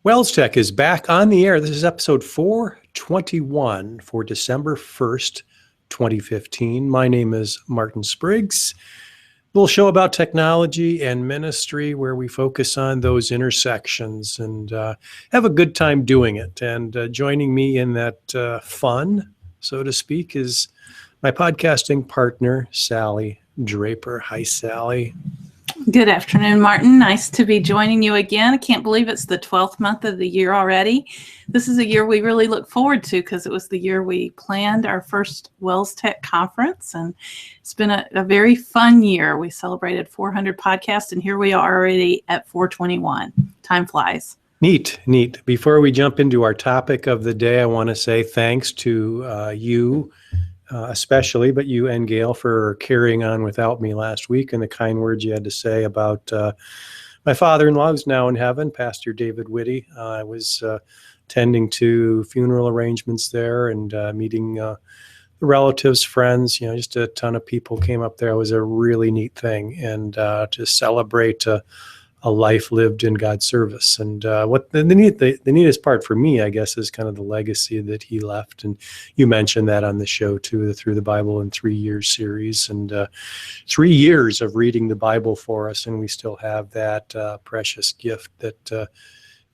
WELSTech is back on the air. This is episode 421 for December 1st, 2015. My name is Martin Spriggs. A little show about technology and ministry where we focus on those intersections and have a good time doing it. And joining me in that fun, so to speak, is my podcasting partner, Sally Draper. Hi, Sally. Good afternoon, Martin. Nice to be joining you again. I can't believe it's the 12th month of the year already. This is a year we really look forward to because it was the year we planned our first WELSTech conference, and it's been a very fun year. We celebrated 400 podcasts, and here we are already at 421. Time flies. Neat. Before we jump into our topic of the day, I want to say thanks to you, especially, but you and Gail for carrying on without me last week and the kind words you had to say about my father-in-law, who's now in heaven, Pastor David Whitty. I was tending to funeral arrangements there and meeting the relatives, friends, just a ton of people came up there. It was a really neat thing, and to celebrate a life lived in God's service. And what the neatest part for me, I guess, is kind of the legacy that he left. And you mentioned that on the show too, the Through the Bible in 3 Years series, and 3 years of reading the Bible for us. And we still have that precious gift that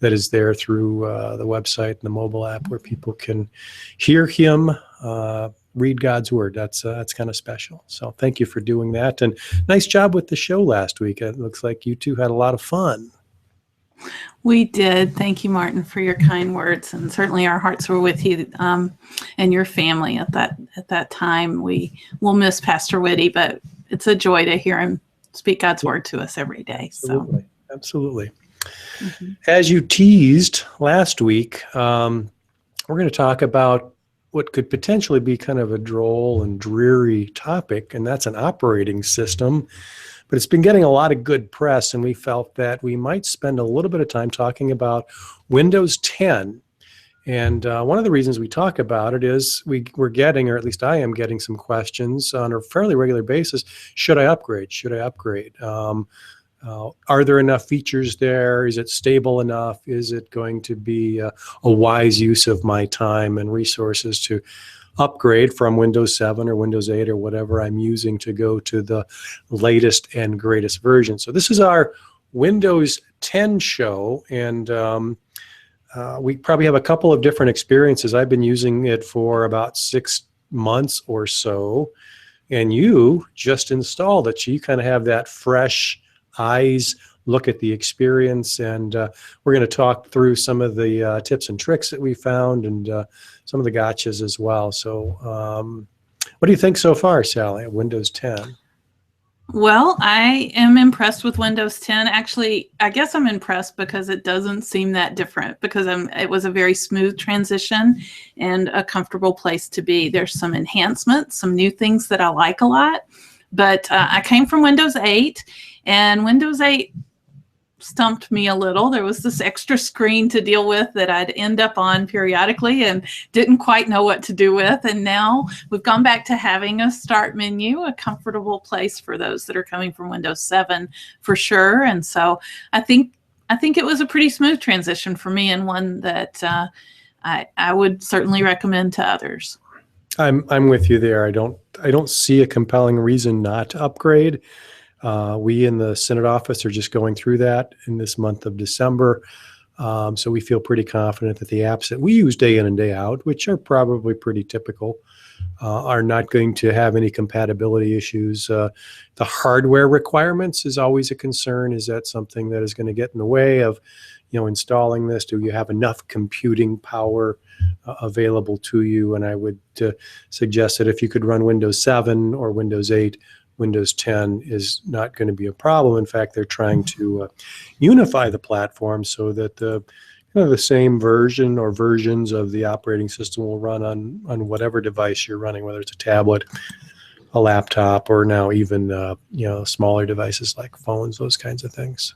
is there through the website and the mobile app where people can hear him read God's word. That's kind of special. So thank you for doing that. And nice job with the show last week. It looks like you two had a lot of fun. We did. Thank you, Martin, for your kind words. And certainly our hearts were with you and your family at that time. We will miss Pastor Whitty, but it's a joy to hear him speak God's word to us every day. Absolutely. Mm-hmm. As you teased last week, we're going to talk about what could potentially be kind of a droll and dreary topic, and that's an operating system. But it's been getting a lot of good press, and we felt that we might spend a little bit of time talking about Windows 10. And one of the reasons we talk about it is we're getting, or at least I am getting, some questions on a fairly regular basis. Should I upgrade? Are there enough features there? Is it stable enough? Is it going to be a wise use of my time and resources to upgrade from Windows 7 or Windows 8 or whatever I'm using to go to the latest and greatest version? So this is our Windows 10 show, and we probably have a couple of different experiences. I've been using it for about 6 months or so, and you just installed it, so you kind of have that fresh eyes look at the experience, and we're going to talk through some of the tips and tricks that we found and some of the gotchas as well. So what do you think so far, Sally, at Windows 10? Well, I am impressed with Windows 10. Actually, I guess I'm impressed because it doesn't seem that different, because it was a very smooth transition and a comfortable place to be. There's some enhancements, some new things that I like a lot, but I came from Windows 8, and Windows 8 stumped me a little. There was this extra screen to deal with that I'd end up on periodically and didn't quite know what to do with. And now we've gone back to having a start menu, a comfortable place for those that are coming from Windows 7 for sure. And so I think it was a pretty smooth transition for me, and one that I would certainly recommend to others. I'm with you there. I don't see a compelling reason not to upgrade. We in the Senate office are just going through that in this month of December. So we feel pretty confident that the apps that we use day in and day out, which are probably pretty typical, are not going to have any compatibility issues. The hardware requirements is always a concern. Is that something that is going to get in the way of, installing this? Do you have enough computing power available to you? And I would suggest that if you could run Windows 7 or Windows 8, Windows 10 is not going to be a problem. In fact, they're trying to unify the platform so that the same version or versions of the operating system will run on whatever device you're running, whether it's a tablet, a laptop, or now even smaller devices like phones, those kinds of things.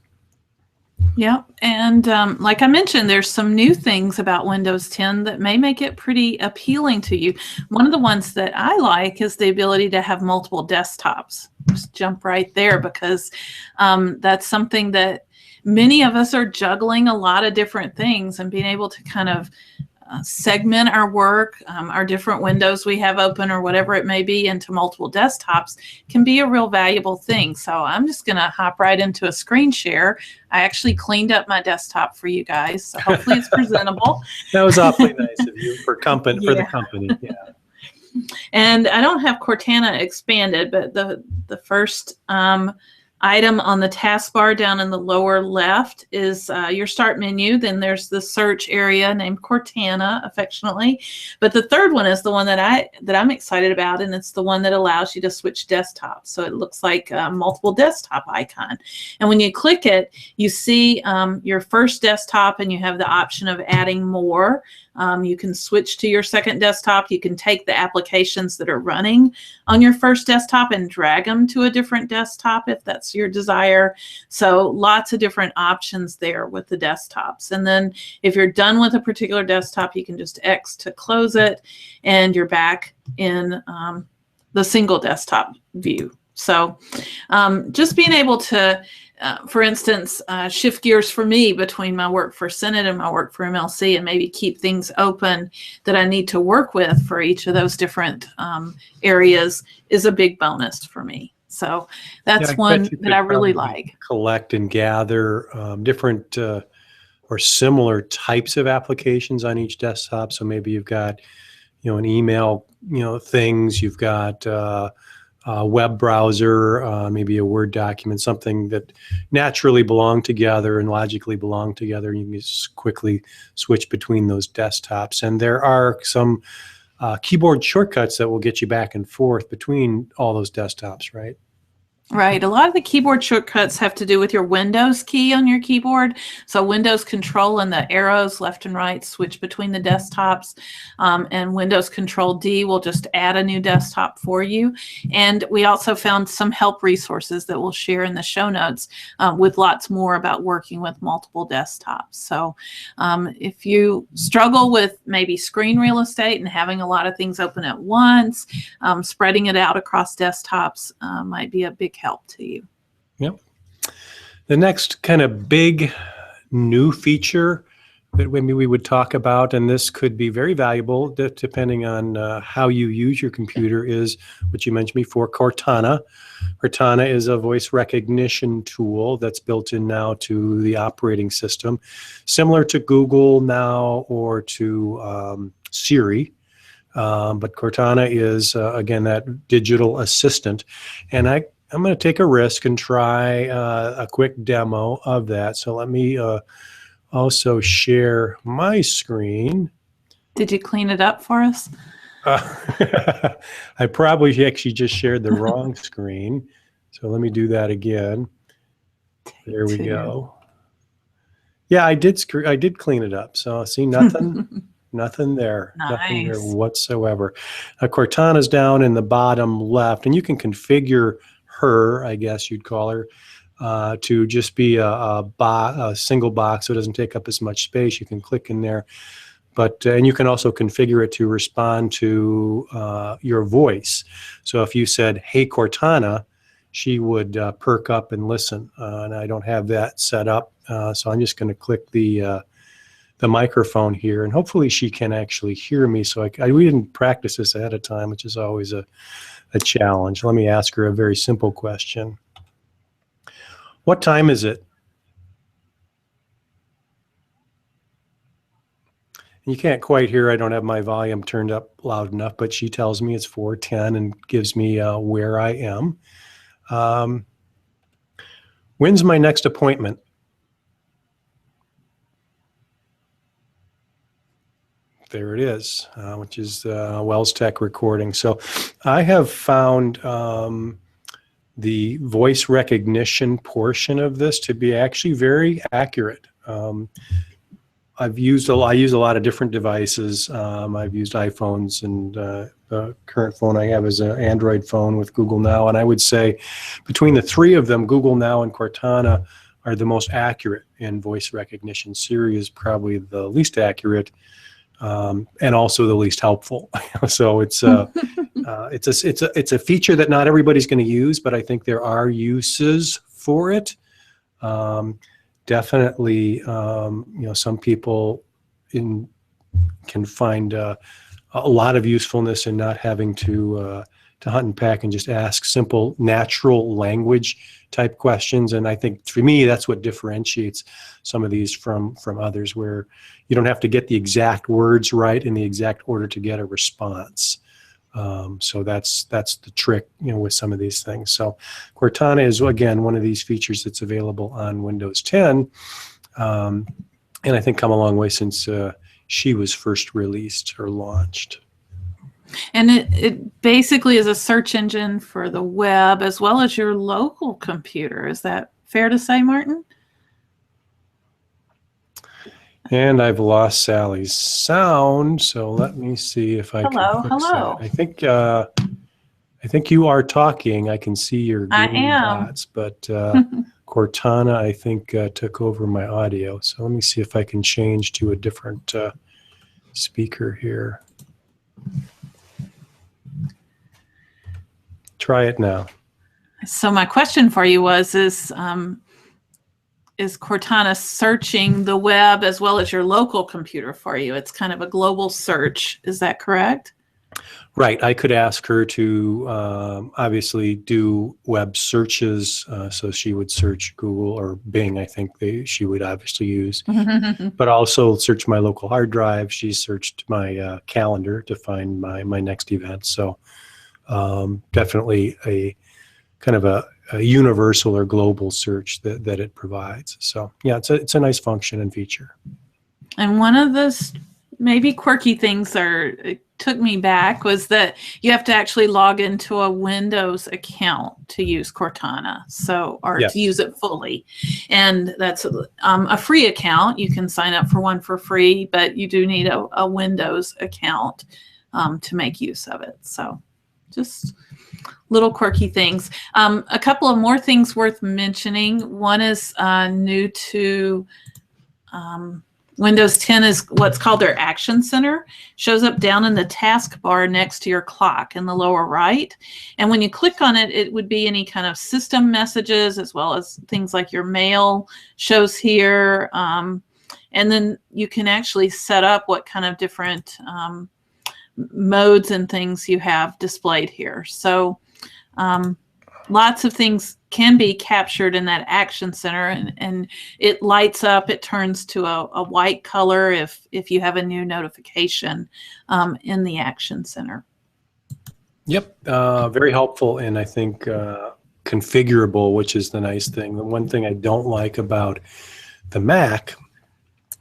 Yeah, and like I mentioned, there's some new things about Windows 10 that may make it pretty appealing to you. One of the ones that I like is the ability to have multiple desktops. Just jump right there, because that's something that many of us are juggling a lot of different things, and being able to kind of segment our work, our different windows we have open or whatever it may be into multiple desktops can be a real valuable thing. So I'm just going to hop right into a screen share. I actually cleaned up my desktop for you guys, so hopefully it's presentable. That was awfully nice of you for the company. Yeah. And I don't have Cortana expanded, but the first item on the taskbar down in the lower left is your start menu. Then there's the search area named Cortana, affectionately. But the third one is the one that I'm excited about, and it's the one that allows you to switch desktops. So it looks like a multiple desktop icon. And when you click it, you see your first desktop, and you have the option of adding more. You can switch to your second desktop. You can take the applications that are running on your first desktop and drag them to a different desktop if that's your desire. So lots of different options there with the desktops. And then if you're done with a particular desktop, you can just X to close it, and you're back in the single desktop view. So just being able to for instance, shift gears for me between my work for Senate and my work for MLC, and maybe keep things open that I need to work with for each of those different areas is a big bonus for me. So that's one that I really like. Collect and gather different or similar types of applications on each desktop. So maybe you've got, an email, things, you've got web browser, maybe a Word document, something that naturally belong together and logically belong together. You can just quickly switch between those desktops. And there are some keyboard shortcuts that will get you back and forth between all those desktops, right? Right. A lot of the keyboard shortcuts have to do with your Windows key on your keyboard. So Windows Control and the arrows left and right switch between the desktops. And Windows Control D will just add a new desktop for you. And we also found some help resources that we'll share in the show notes with lots more about working with multiple desktops. So if you struggle with maybe screen real estate and having a lot of things open at once, spreading it out across desktops might be a big help to you. Yep. The next kind of big new feature that maybe we would talk about, and this could be very valuable depending on how you use your computer, is what you mentioned before, Cortana. Cortana is a voice recognition tool that's built in now to the operating system, similar to Google now or to Siri. But Cortana is, again, that digital assistant. And I'm going to take a risk and try a quick demo of that. So let me also share my screen. Did you clean it up for us? I probably actually just shared the wrong screen. So let me do that again. There we go. Yeah, I did clean it up. So see, nothing. Nothing there. Nice. Nothing there whatsoever. Cortana's down in the bottom left, and you can configure her, I guess you'd call her, to just be a single box so it doesn't take up as much space. You can click in there. But and you can also configure it to respond to your voice. So if you said, "Hey Cortana," she would perk up and listen. And I don't have that set up, so I'm just going to click the microphone here, and hopefully she can actually hear me. So we didn't practice this ahead of time, which is always a challenge. Let me ask her a very simple question. What time is it? You can't quite hear. I don't have my volume turned up loud enough, but she tells me it's 4:10 and gives me where I am. When's my next appointment? There it is, which is WELSTech recording. So I have found the voice recognition portion of this to be actually very accurate. I use a lot of different devices. I've used iPhones, and the current phone I have is an Android phone with Google Now. And I would say between the three of them, Google Now and Cortana are the most accurate in voice recognition. Siri is probably the least accurate. And also the least helpful. So it's a feature that not everybody's going to use, but I think there are uses for it. definitely, some people can find a lot of usefulness in not having to hunt and peck and just ask simple natural language type questions. And I think for me, that's what differentiates some of these from others, where you don't have to get the exact words right in the exact order to get a response. So that's the trick, with some of these things. So Cortana is, again, one of these features that's available on Windows 10, and I think come a long way since she was first released or launched. And it basically is a search engine for the web as well as your local computer. Is that fair to say, Martin? And I've lost Sally's sound, so let me see if I can fix Hello. that. I think you are talking. I can see your green dots, but Cortana, I think, took over my audio. So let me see if I can change to a different speaker here. Try it now. So my question for you is Cortana searching the web as well as your local computer for you? It's kind of a global search. Is that correct? Right. I could ask her to obviously do web searches. So she would search Google or Bing, I think she would obviously use, but also search my local hard drive. She searched my calendar to find my next event. So definitely a kind of a universal or global search that it provides. So yeah, it's a nice function and feature. And one of the maybe quirky things it took me back was that you have to actually log into a Windows account to use Cortana, Yes. to use it fully. And that's a free account. You can sign up for one for free, but you do need a Windows account to make use of it. So just little quirky things. A couple of more things worth mentioning. One is new to Windows 10 is what's called their Action Center. Shows up down in the taskbar next to your clock in the lower right. And when you click on it, it would be any kind of system messages as well as things like your mail shows here. And then you can actually set up what kind of different modes and things you have displayed here. So lots of things can be captured in that Action Center, and it lights up. It turns to a white color if you have a new notification in the Action Center. Yep, very helpful, and I think configurable, which is the nice thing. The one thing I don't like about the Mac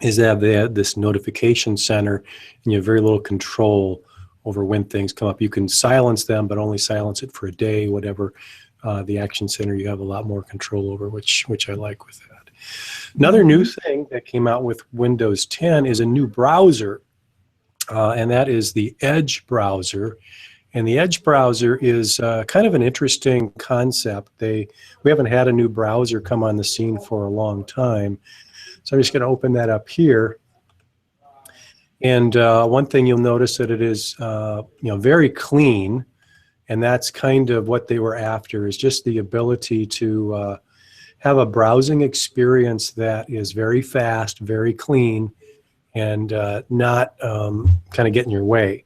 is that they have this notification center, and you have very little control over when things come up. You can silence them, but only silence it for a day, whatever. The Action Center you have a lot more control over, which I like with that. Another new thing that came out with Windows 10 is a new browser, and that is the Edge browser. And the Edge browser is kind of an interesting concept. We haven't had a new browser come on the scene for a long time. So I'm just going to open that up here. And one thing you'll notice that it is very clean. And that's kind of what they were after, is just the ability to have a browsing experience that is very fast, very clean, and not kind of get in your way.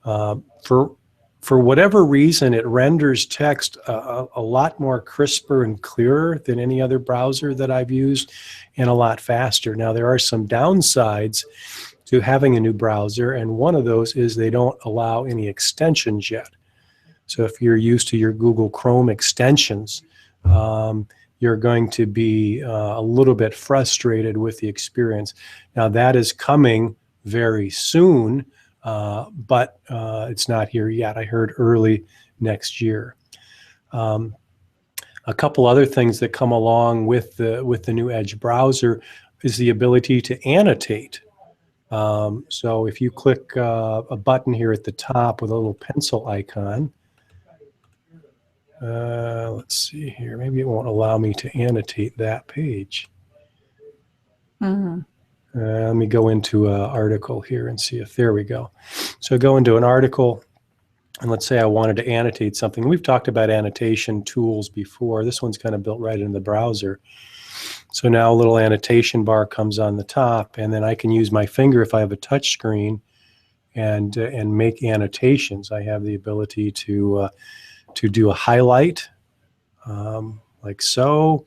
For whatever reason, it renders text a lot more crisper and clearer than any other browser that I've used, and a lot faster. Now, there are some downsides to having a new browser, and one of those is they don't allow any extensions yet. So if you're used to your Google Chrome extensions, you're going to be a little bit frustrated with the experience. Now, that is coming very soon, but it's not here yet. I heard early next year. A couple other things that come along with the new Edge browser is the ability to annotate. So if you click a button here at the top with a little pencil icon, let's see here. Maybe it won't allow me to annotate that page. Let me go into an article here and see if, there we go. So go into an article, and let's say I wanted to annotate something. We've talked about annotation tools before. This one's kind of built right in the browser. So now a little annotation bar comes on the top, and then I can use my finger if I have a touch screen and make annotations. I have the ability to do a highlight like so,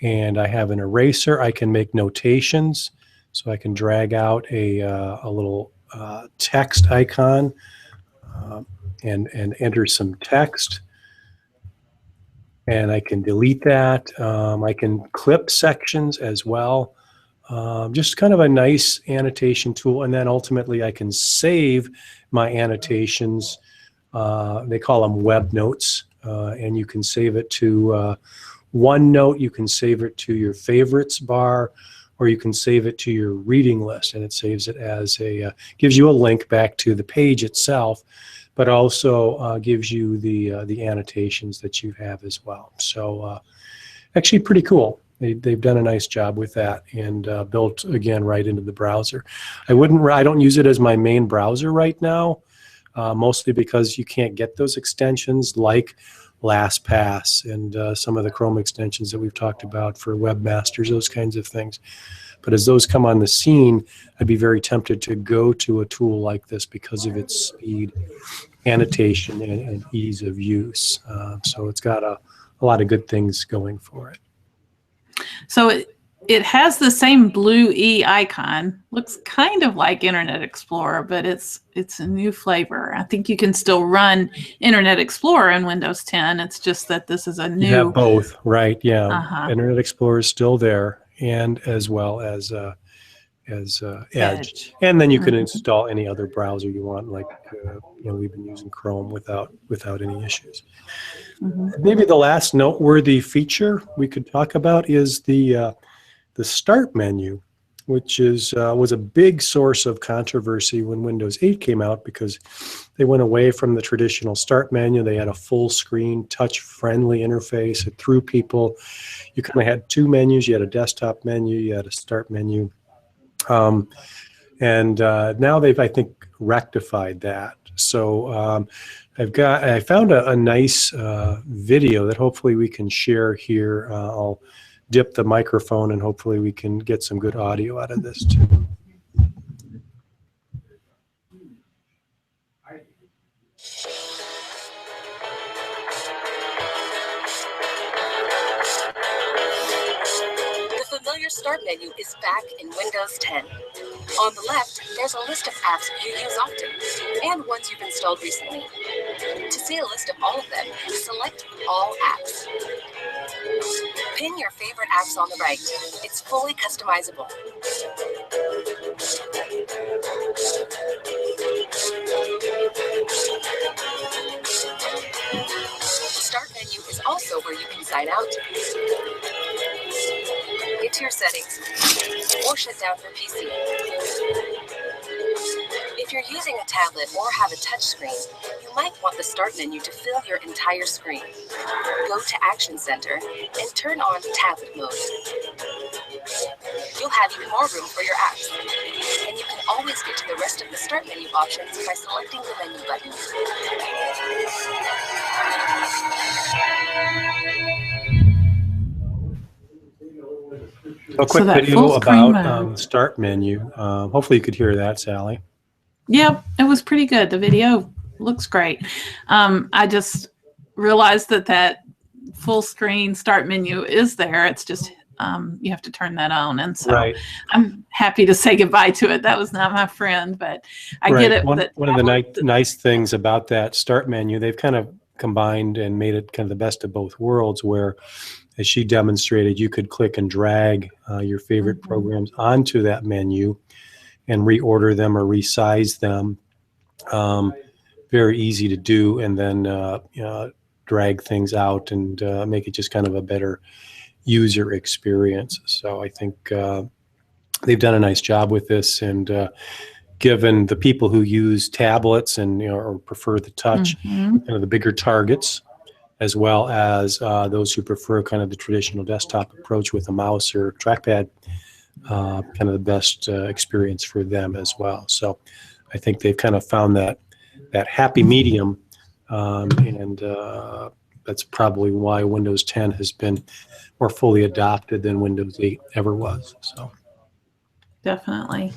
and I have an eraser. I can make notations, so I can drag out a little text icon and enter some text, and I can delete that. I can clip sections as well. Just kind of a nice annotation tool, and then ultimately I can save my annotations. They call them web notes, and you can save it to OneNote. You can save it to your favorites bar, or you can save it to your reading list, and it saves it as gives you a link back to the page itself, but also gives you the annotations that you have as well. So actually pretty cool. They've done a nice job with that, and built again right into the browser. I don't use it as my main browser right now, mostly because you can't get those extensions like LastPass and some of the Chrome extensions that we've talked about for webmasters, those kinds of things. But as those come on the scene, I'd be very tempted to go to a tool like this because of its speed, annotation, and ease of use. So it's got a lot of good things going for it. So it has the same blue E icon. Looks kind of like Internet Explorer, but it's a new flavor. I think you can still run Internet Explorer in Windows 10. It's just that this is a new. You have both, right? Yeah. Internet Explorer is still there, and as well as Edge. And then you can install any other browser you want, like we've been using Chrome without any issues. Maybe the last noteworthy feature we could talk about is the Start menu, which was a big source of controversy when Windows 8 came out, because they went away from the traditional Start menu. They had a full screen, touch-friendly interface. It threw people. You kind of had two menus. You had a desktop menu. You had a Start menu. And now they've, I think, rectified that. So I found a nice video that hopefully we can share here. I'll dip the microphone and hopefully we can get some good audio out of this too. The familiar Start menu is back in Windows 10. On the left, there's a list of apps you use often and ones you've installed recently. To see a list of all of them, select All Apps. Pin your favorite apps on the right. It's fully customizable. The Start menu is also where you can sign out, get to your settings, or shut down your PC. If you're using a tablet or have a touch screen, you might want the Start menu to fill your entire screen. Go to Action Center and turn on tablet mode. You'll have even more room for your apps, and you can always get to the rest of the Start menu options by selecting the menu button. A quick video about the Start menu. Hopefully you could hear that, Sally. Yep, it was pretty good. The video looks great. I just realized that full screen Start menu is there. It's just you have to turn that on, and so I'm happy to say goodbye to it. That was not my friend, but I get it. One of the nice things about that Start menu, they've kind of combined and made it kind of the best of both worlds, where, as she demonstrated, you could click and drag your favorite programs onto that menu and reorder them or resize them. Very easy to do, and then drag things out and make it just kind of a better user experience. So I think they've done a nice job with this, and given the people who use tablets and or prefer the touch, kind of the bigger targets, as well as those who prefer kind of the traditional desktop approach with a mouse or trackpad, kind of the best experience for them as well. So I think they've kind of found that happy medium, and that's probably why Windows 10 has been more fully adopted than Windows 8 ever was. So Definitely.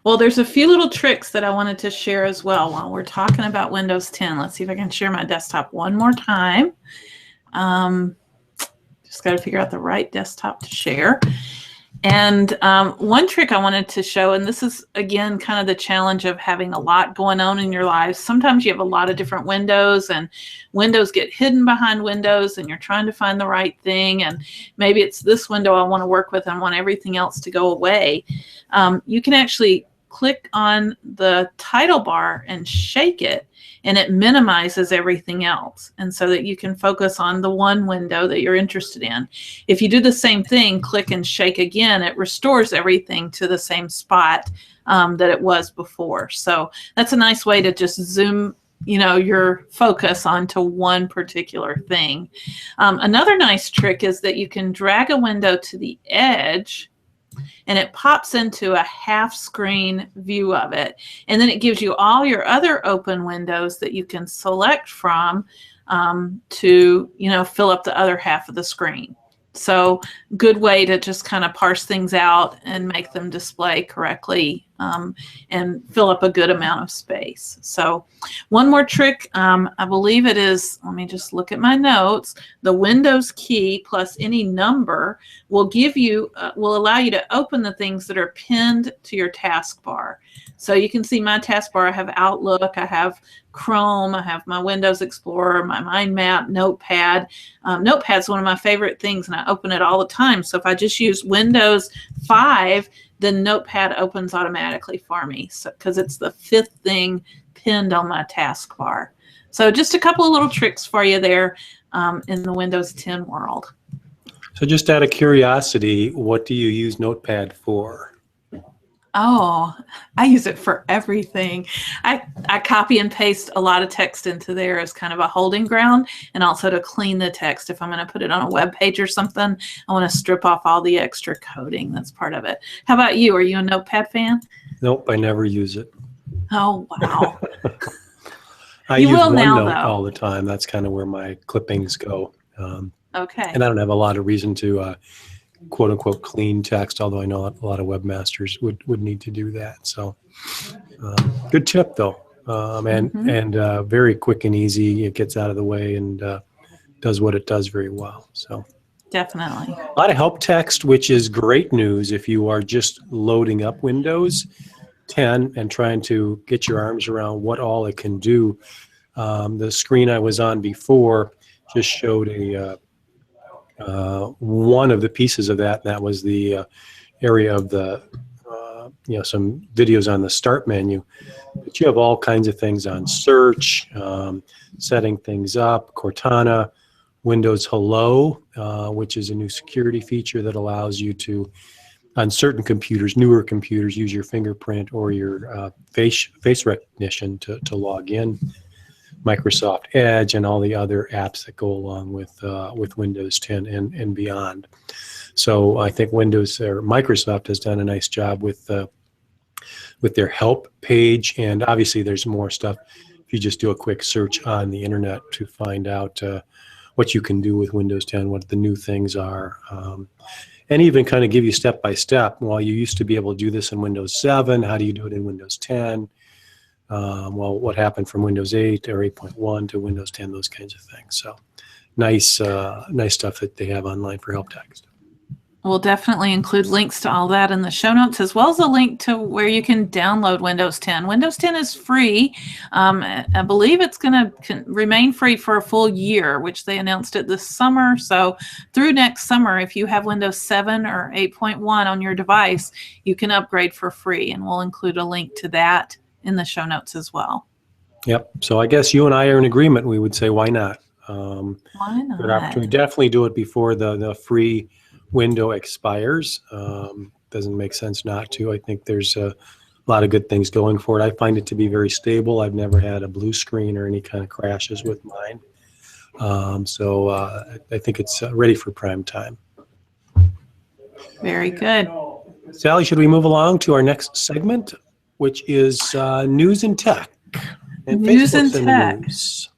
Well, there's a few little tricks that I wanted to share as well while we're talking about Windows 10. Let's see if I can share my desktop one more time. Just got to figure out the right desktop to share. And one trick I wanted to show, and this is, again, kind of the challenge of having a lot going on in your lives. Sometimes you have a lot of different windows, and windows get hidden behind windows, and you're trying to find the right thing. And maybe it's this window I want to work with, and I want everything else to go away. You can actually click on the title bar and shake it, and it minimizes everything else, and so that you can focus on the one window that you're interested in. If you do the same thing, click and shake again, it restores everything to the same spot that it was before. So that's a nice way to just zoom your focus onto one particular thing. Another nice trick is that you can drag a window to the edge, and it pops into a half screen view of it. And then it gives you all your other open windows that you can select from to, fill up the other half of the screen. So good way to just kind of parse things out and make them display correctly and fill up a good amount of space. So one more trick, I believe it is, let me just look at my notes, the Windows key plus any number will give you, will allow you to open the things that are pinned to your taskbar. So you can see my taskbar, I have Outlook, I have Chrome, I have my Windows Explorer, my mind map, Notepad. Notepad's one of my favorite things, and I open it all the time. So if I just use Windows 5, then Notepad opens automatically for me, because it's the 5th thing pinned on my taskbar. So just a couple of little tricks for you there in the Windows 10 world. So just out of curiosity, what do you use Notepad for? Oh, I use it for everything. I copy and paste a lot of text into there as kind of a holding ground, and also to clean the text. If I'm going to put it on a web page or something, I want to strip off all the extra coding. That's part of it. How about you? Are you a Notepad fan? Nope, I never use it. Oh, wow. I use OneNote all the time. That's kind of where my clippings go. Okay. And I don't have a lot of reason to quote unquote clean text, although I know a lot of webmasters would need to do that. So good tip though. And very quick and easy. It gets out of the way and does what it does very well. So definitely. A lot of help text, which is great news if you are just loading up Windows 10 and trying to get your arms around what all it can do. The screen I was on before just showed one of the pieces of that, and that was the area of the, some videos on the start menu. But you have all kinds of things on search, setting things up, Cortana, Windows Hello, which is a new security feature that allows you to, on certain computers, newer computers, use your fingerprint or your face recognition to log in. Microsoft Edge and all the other apps that go along with Windows 10 and beyond. So I think Windows or Microsoft has done a nice job with their help page, and obviously there's more stuff if you just do a quick search on the internet to find out what you can do with Windows 10, what the new things are, and even kind of give you step by step. Well, you used to be able to do this in Windows 7. How do you do it in Windows 10? Well, what happened from Windows 8 or 8.1 to Windows 10, those kinds of things. So nice stuff that they have online for help text. We'll definitely include links to all that in the show notes, as well as a link to where you can download Windows 10. Windows 10 is free. I believe it's going to remain free for a full year, which they announced it this summer. So through next summer, if you have Windows 7 or 8.1 on your device, you can upgrade for free, and we'll include a link to that in the show notes as well. Yep. So I guess you and I are in agreement. We would say, why not? Why not? Good opportunity. Definitely do it before the free window expires. Doesn't make sense not to. I think there's a lot of good things going for it. I find it to be very stable. I've never had a blue screen or any kind of crashes with mine. So I think it's ready for prime time. Very good. Sally, should we move along to our next segment, which is news and tech? And News and Facebook's in the tech. news.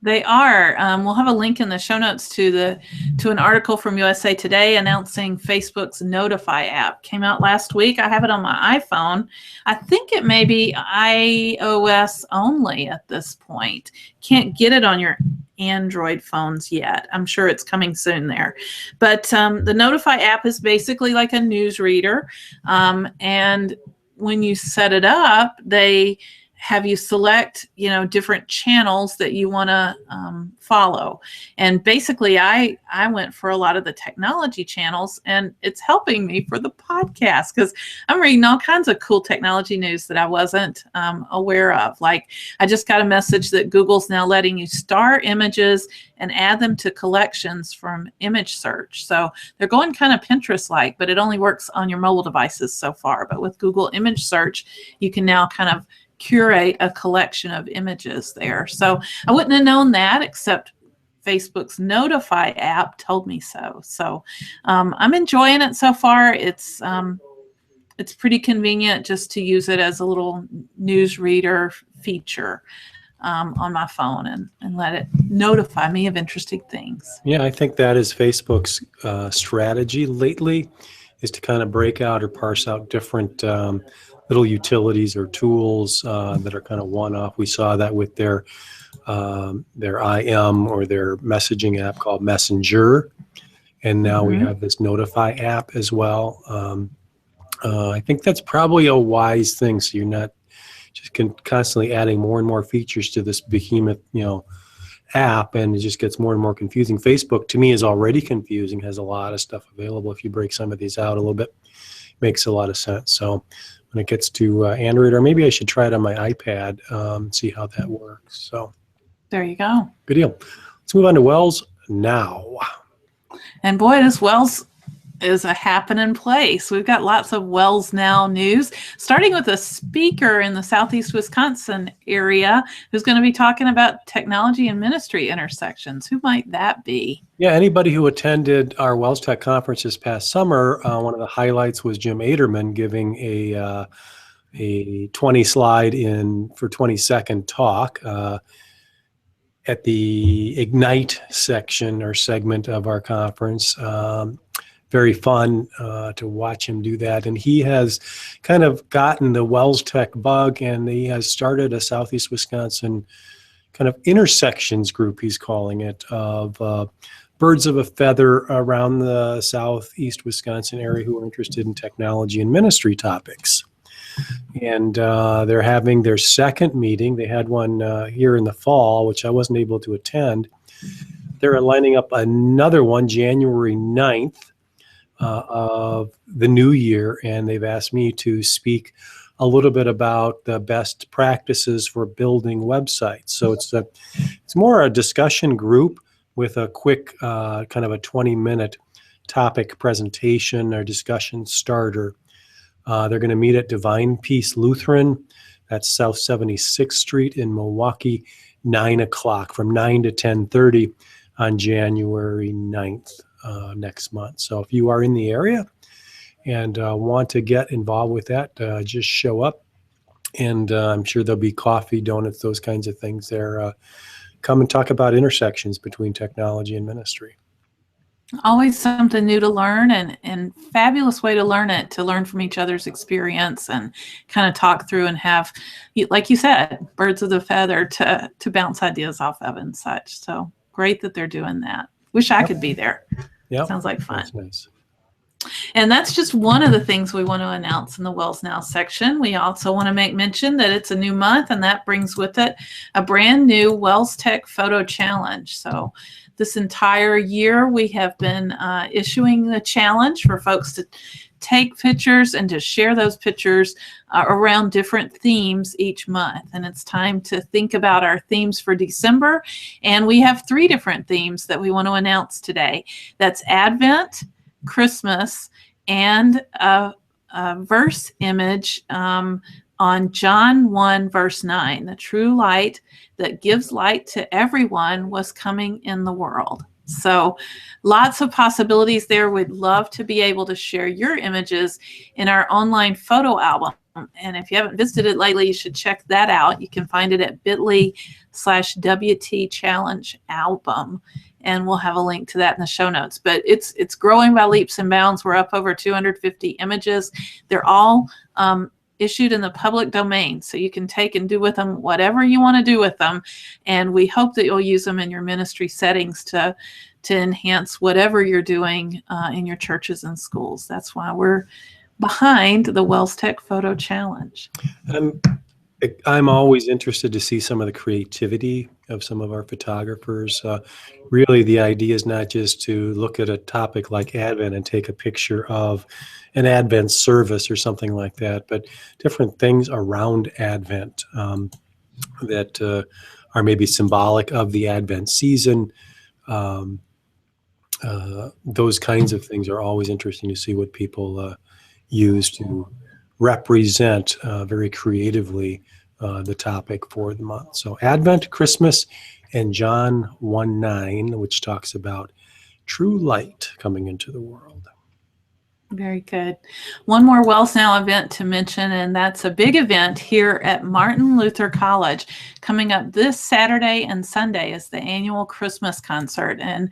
They are. We'll have a link in the show notes to an article from USA Today announcing Facebook's Notify app. Came out last week. I have it on my iPhone. I think it may be iOS only at this point. Can't get it on your Android phones yet. I'm sure it's coming soon there. But the Notify app is basically like a news reader. And when you set it up, they have you select, different channels that you want to follow. And basically, I went for a lot of the technology channels, and it's helping me for the podcast because I'm reading all kinds of cool technology news that I wasn't aware of. Like, I just got a message that Google's now letting you star images and add them to collections from image search. So they're going kind of Pinterest-like, but it only works on your mobile devices so far. But with Google image search, you can now kind of curate a collection of images there. So I wouldn't have known that except Facebook's Notify app told me so. So I'm enjoying it so far. It's pretty convenient just to use it as a little news reader feature on my phone and let it notify me of interesting things. Yeah, I think that is Facebook's strategy lately, is to kind of break out or parse out different little utilities or tools that are kind of one-off. We saw that with their IM or their messaging app called Messenger, and now we have this Notify app as well. I think that's probably a wise thing, so you're not just constantly adding more and more features to this behemoth, app, and it just gets more and more confusing. Facebook, to me, is already confusing, has a lot of stuff available. If you break some of these out a little bit, it makes a lot of sense. So when it gets to Android, or maybe I should try it on my iPad, see how that works. So there you go. Good deal. Let's move on to Wells Now. And boy, this Wells is a happening place. We've got lots of Wells Now news, starting with a speaker in the Southeast Wisconsin area who's going to be talking about technology and ministry intersections. Who might that be? Yeah, anybody who attended our WELSTech conference this past summer, one of the highlights was Jim Aderman giving a 20-slide for 20-second talk at the Ignite section or segment of our conference. Very fun to watch him do that. And he has kind of gotten the WELSTech bug, and he has started a Southeast Wisconsin kind of intersections group, he's calling it, of birds of a feather around the Southeast Wisconsin area who are interested in technology and ministry topics. And they're having their second meeting. They had one here in the fall, which I wasn't able to attend. They're lining up another one January 9th. Of the new year, and they've asked me to speak a little bit about the best practices for building websites. So it's more a discussion group with a quick kind of a 20-minute topic presentation or discussion starter. They're going to meet at Divine Peace Lutheran, that's South 76th Street in Milwaukee, 9 o'clock, from 9 to 10:30 on January 9th. Next month. So if you are in the area and want to get involved with that, just show up, and I'm sure there'll be coffee, donuts, those kinds of things there. Come and talk about intersections between technology and ministry. Always something new to learn, and fabulous way to learn from each other's experience and kind of talk through and have, like you said, birds of the feather to bounce ideas off of and such. So great that they're doing that. Wish I could be there. Yeah, sounds like fun. That's nice. And that's just one of the things we want to announce in the Wells Now section. We also want to make mention that it's a new month, and that brings with it a brand new WELSTech Photo Challenge. So this entire year, we have been issuing the challenge for folks to take pictures and to share those pictures around different themes each month. And it's time to think about our themes for December. And we have 3 different themes that we want to announce today. That's Advent, Christmas, and a verse image on John 1, verse 9. The true light that gives light to everyone was coming in the world. So lots of possibilities there. We'd love to be able to share your images in our online photo album. And if you haven't visited it lately, you should check that out. You can find it at bit.ly/WT Challenge Album. And we'll have a link to that in the show notes. But it's growing by leaps and bounds. We're up over 250 images. They're all issued in the public domain, so you can take and do with them whatever you want to do with them. And we hope that you'll use them in your ministry settings to enhance whatever you're doing in your churches and schools. That's why we're behind the WELSTech Photo Challenge. I'm always interested to see some of the creativity of some of our photographers. Really, the idea is not just to look at a topic like Advent and take a picture of an Advent service or something like that, but different things around Advent that are maybe symbolic of the Advent season. Those kinds of things are always interesting to see what people use to represent very creatively the topic for the month. So Advent, Christmas, and John 1:9, which talks about true light coming into the world. Very good. One more Wells Now event to mention, and that's a big event here at Martin Luther College. Coming up this Saturday and Sunday is the annual Christmas concert. And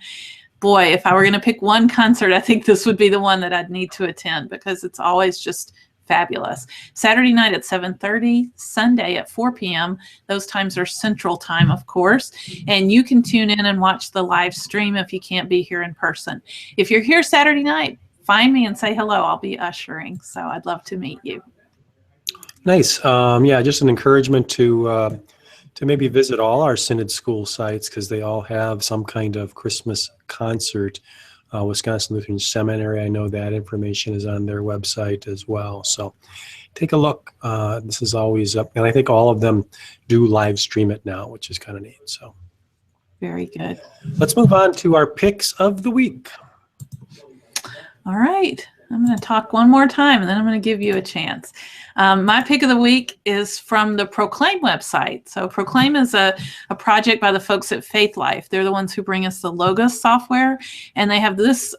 boy, if I were going to pick one concert, I think this would be the one that I'd need to attend because it's always just fabulous. Saturday night at 7:30, Sunday at 4 p.m. Those times are Central Time, of course. And you can tune in and watch the live stream if you can't be here in person. If you're here Saturday night, find me and say hello. I'll be ushering, so I'd love to meet you. Nice. Yeah, just an encouragement to maybe visit all our Synod school sites because they all have some kind of Christmas concert. Wisconsin Lutheran Seminary, I know that information is on their website as well. So take a look. This is always up. And I think all of them do live stream it now, which is kind of neat. So very good. Let's move on to our picks of the week. All right. I'm going to talk one more time, and then I'm going to give you a chance. My pick of the week is from the Proclaim website. So Proclaim is a project by the folks at Faith Life. They're the ones who bring us the Logos software, and they have this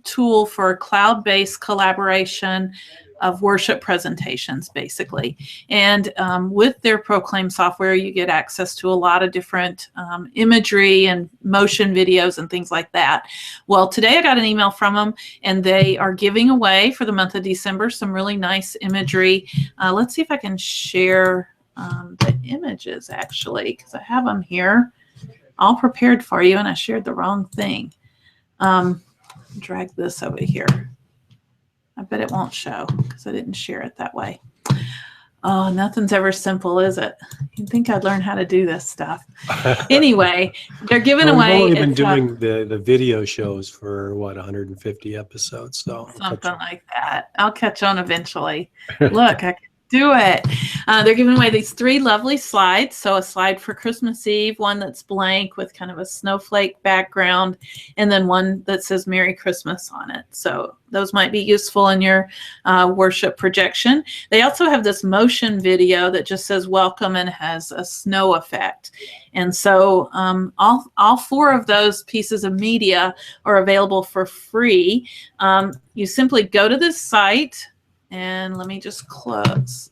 tool for cloud-based collaboration of worship presentations, basically. And with their Proclaim software, you get access to a lot of different imagery and motion videos and things like that. Well, today I got an email from them, and they are giving away for the month of December some really nice imagery. Let's see if I can share the images, actually, because I have them here all prepared for you, and I shared the wrong thing. Drag this over here. I bet it won't show because I didn't share it that way. Oh, nothing's ever simple, is it? You'd think I'd learn how to do this stuff. Anyway, they're giving away. We've only been doing the video shows for, what, 150 episodes? So something like that. I'll catch on eventually. Look, I can do it. They're giving away these 3 lovely slides. So a slide for Christmas Eve, one that's blank with kind of a snowflake background, and then one that says Merry Christmas on it. So those might be useful in your worship projection. They also have this motion video that just says welcome and has a snow effect. And so all 4 of those pieces of media are available for free. You simply go to this site, and let me just close,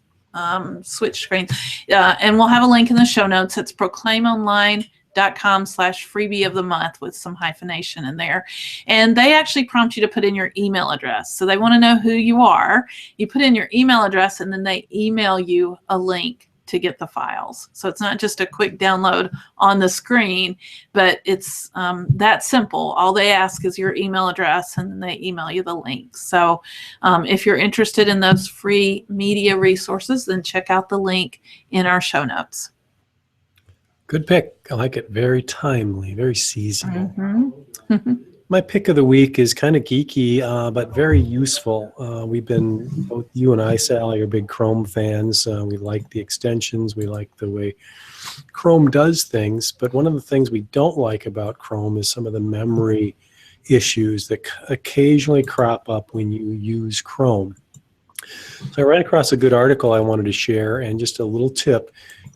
switch screens. And we'll have a link in the show notes. It's proclaimonline.com/freebie of the month with some hyphenation in there. And they actually prompt you to put in your email address. So they want to know who you are. You put in your email address, and then they email you a link to get the files. So it's not just a quick download on the screen, but it's that simple. All they ask is your email address, and then they email you the link. So if you're interested in those free media resources, then check out the link in our show notes. Good pick. I like it. Very timely, very seasonal. Mm-hmm. My pick of the week is kind of geeky, but very useful. We've been, both you and I, Sally, are big Chrome fans. We like the extensions. We like the way Chrome does things. But one of the things we don't like about Chrome is some of the memory issues that occasionally crop up when you use Chrome. So I ran across a good article I wanted to share, and just a little tip,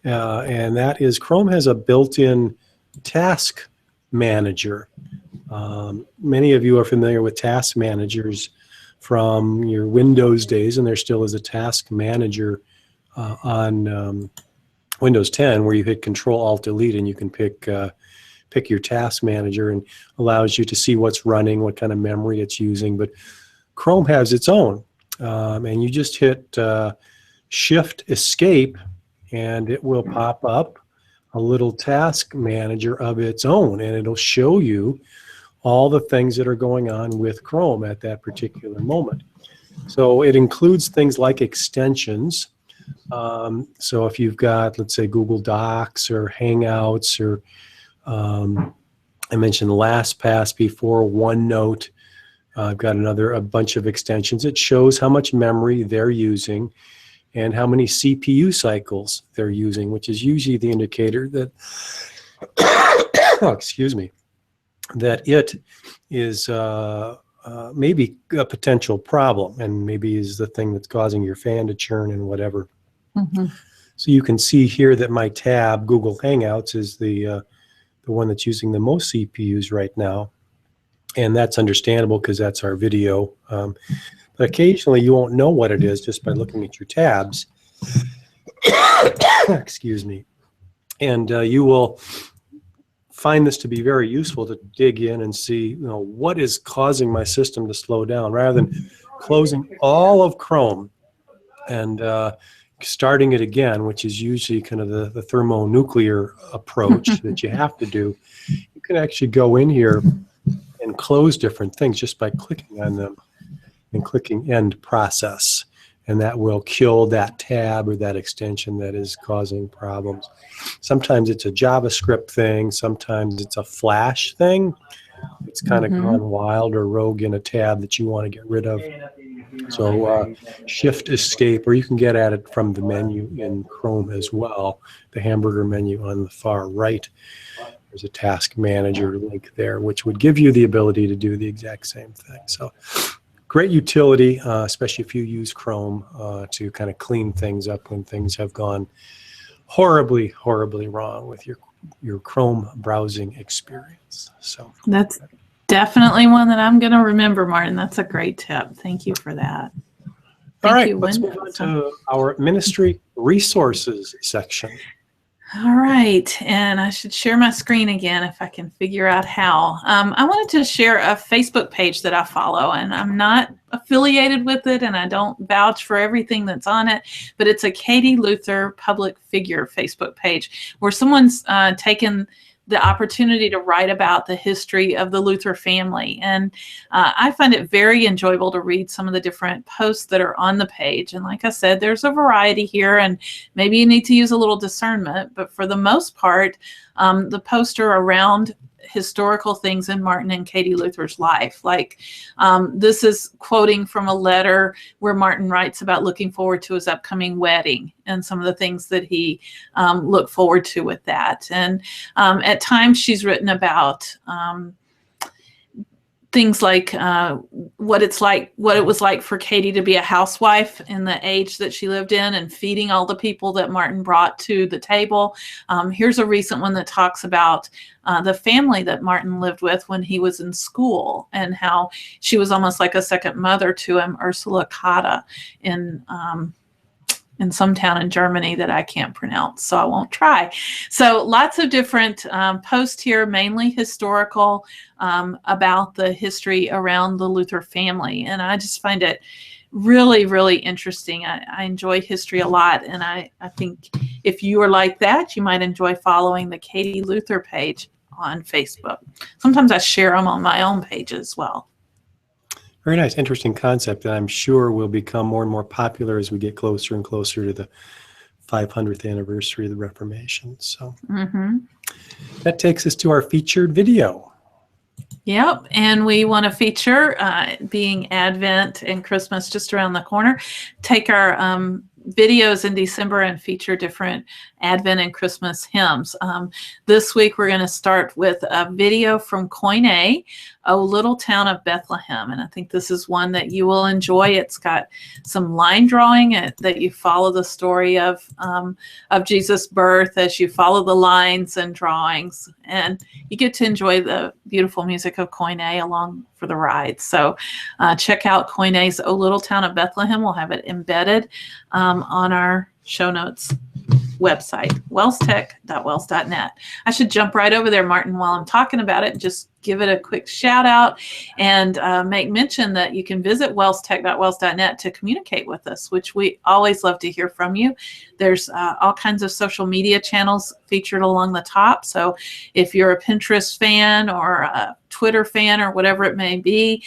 and that is Chrome has a built-in task manager. Many of you are familiar with task managers from your Windows days, and there still is a task manager on Windows 10 where you hit Control-Alt-Delete and you can pick your task manager, and allows you to see what's running, what kind of memory it's using. But Chrome has its own, and you just hit Shift Escape and it will pop up a little task manager of its own, and it'll show you all the things that are going on with Chrome at that particular moment. So it includes things like extensions. So if you've got, let's say, Google Docs or Hangouts, or I mentioned LastPass before, OneNote, I've got a bunch of extensions. It shows how much memory they're using and how many CPU cycles they're using, which is usually the indicator that, excuse me, that it is maybe a potential problem, and maybe is the thing that's causing your fan to churn and whatever. Mm-hmm. So you can see here that my tab, Google Hangouts, is the one that's using the most CPUs right now. And that's understandable because that's our video. But occasionally you won't know what it is just by looking at your tabs. Excuse me. And you will find this to be very useful to dig in and see, what is causing my system to slow down, rather than closing all of Chrome and starting it again, which is usually kind of the thermonuclear approach that you have to do. You can actually go in here and close different things just by clicking on them and clicking End Process. And that will kill that tab or that extension that is causing problems. Sometimes it's a JavaScript thing. Sometimes it's a Flash thing. It's kind of gone wild or rogue in a tab that you want to get rid of. So Shift Escape, or you can get at it from the menu in Chrome as well, the hamburger menu on the far right. There's a task manager link there, which would give you the ability to do the exact same thing. So great utility, especially if you use Chrome to kind of clean things up when things have gone horribly, horribly wrong with your Chrome browsing experience. So that's definitely one that I'm going to remember, Martin. That's a great tip. Thank you for that. All right, let's move on to our ministry resources section. All right, and I should share my screen again if I can figure out how. I wanted to share a Facebook page that I follow, and I'm not affiliated with it, and I don't vouch for everything that's on it, but it's a Katie Luther public figure Facebook page where someone's taken the opportunity to write about the history of the Luther family. And I find it very enjoyable to read some of the different posts that are on the page. And like I said, there's a variety here, and maybe you need to use a little discernment, but for the most part, the posts are around historical things in Martin and Katie Luther's life. Like this is quoting from a letter where Martin writes about looking forward to his upcoming wedding and some of the things that he looked forward to with that. And at times she's written about things like what it was like for Katie to be a housewife in the age that she lived in and feeding all the people that Martin brought to the table. Here's a recent one that talks about the family that Martin lived with when he was in school and how she was almost like a second mother to him, Ursula Kata, in some town in Germany that I can't pronounce, so I won't try. So lots of different posts here, mainly historical, about the history around the Luther family. And I just find it really, really interesting. I enjoy history a lot. And I think if you are like that, you might enjoy following the Katie Luther page on Facebook. Sometimes I share them on my own page as well. Very nice, interesting concept, and I'm sure will become more and more popular as we get closer and closer to the 500th anniversary of the Reformation. So that takes us to our featured video. Yep, and we want to feature, being Advent and Christmas just around the corner, take our videos in December and feature different Advent and Christmas hymns. This week we're going to start with a video from Koine, O Little Town of Bethlehem, and I think this is one that you will enjoy. It's got some line drawing that you follow the story of Jesus' birth as you follow the lines and drawings, and you get to enjoy the beautiful music of Koine along for the ride. So check out Koine's O Little Town of Bethlehem. We'll have it embedded on our show notes website, WELSTech.wels.net. I should jump right over there, Martin, while I'm talking about it, and just give it a quick shout out and make mention that you can visit WELSTech.wels.net to communicate with us, which we always love to hear from you. There's all kinds of social media channels featured along the top. So if you're a Pinterest fan or a Twitter fan or whatever it may be,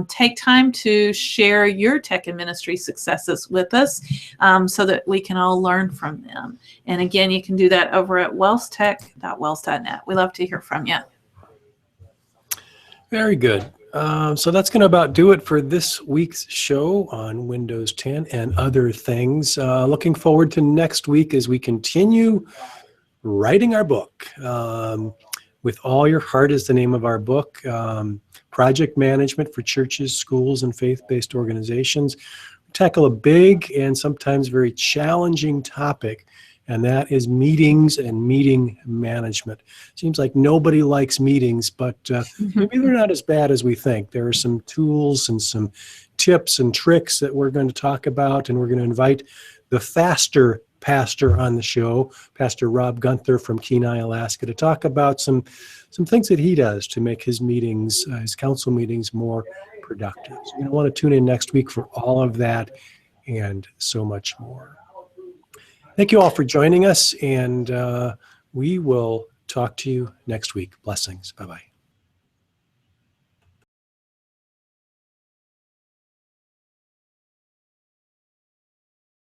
take time to share your tech and ministry successes with us so that we can all learn from them. And again, you can do that over at WELSTech.wels.net. We love to hear from you. Very good. So that's going to about do it for this week's show on Windows 10 and other things. Looking forward to next week as we continue writing our book. With All Your Heart is the name of our book. Project Management for Churches, Schools, and Faith-Based Organizations. We tackle a big and sometimes very challenging topic, and that is meetings and meeting management. Seems like nobody likes meetings, but maybe they're not as bad as we think. There are some tools and some tips and tricks that we're going to talk about, and we're going to invite the faster pastor on the show, Pastor Rob Gunther from Kenai, Alaska, to talk about some things that he does to make his meetings, his council meetings, more productive. So you're going to want to tune in next week for all of that and so much more. Thank you all for joining us, and we will talk to you next week. Blessings. Bye-bye.